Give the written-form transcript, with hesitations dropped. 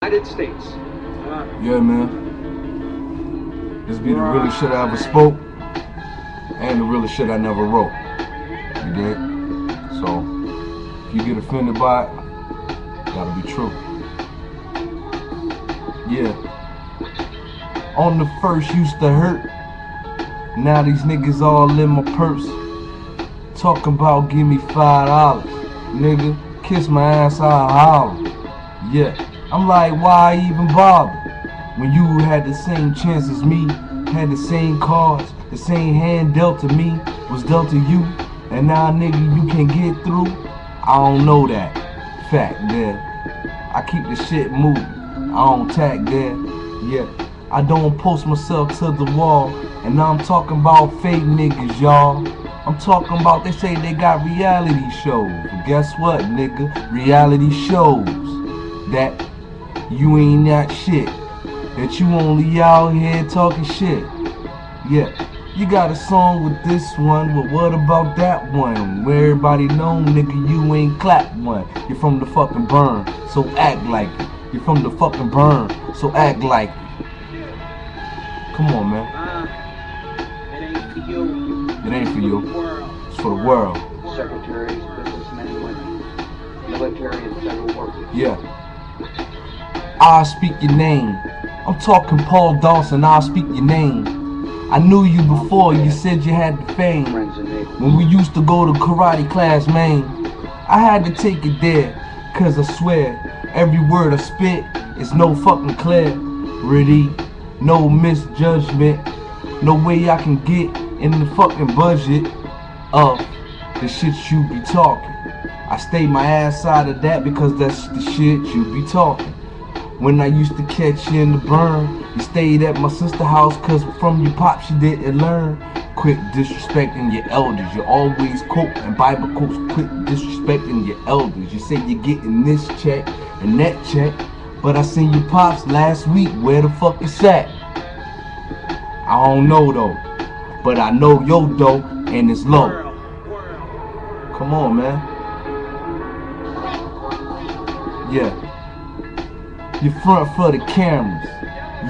United States. Yeah, man. This be the realest shit I ever spoke, and the realest shit I never wrote. You dig? So, if you get offended by it, gotta be true. Yeah. On the first used to hurt. Now these niggas all in my purse. Talking about give me $5. Nigga, kiss my ass, I'll holler. Yeah. I'm like, why even bother? When you had the same chance as me, had the same cards, the same hand dealt to me, was dealt to you, and now nigga you can't get through? I don't know that. Fact there. I keep the shit moving. I don't tag there. Yeah. I don't post myself to the wall. And now I'm talking about fake niggas, y'all. I'm talking about, they say they got reality shows. But guess what, nigga? Reality shows that you ain't that shit. That you only out here talking shit. Yeah. You got a song with this one, but what about that one? Where everybody know, nigga, you ain't clap one. You're from the fucking burn, so act like it. You're from the fucking burn, so act like it. Come on, man. It ain't for you. It ain't for you. It's for the world. Secretaries, businessmen and women, military and federal workers. Yeah. I'll speak your name. I'm talking Paul Dawson, I'll speak your name. I knew you before, you said you had the fame. When we used to go to karate class, man, I had to take it there, cause I swear, every word I spit is no fucking clarity, no misjudgment, no way I can get in the fucking budget of the shit you be talking. I stay my ass out of that because that's the shit you be talking. When I used to catch you in the burn, you stayed at my sister's house cause from your pops you didn't learn. Quit disrespecting your elders. You always quote and Bible quotes, quit disrespecting your elders. You say you're getting this check and that check, but I seen your pops last week, where the fuck is that? I don't know though, but I know yo dough and it's low. Come on, man. Yeah. You front for the cameras.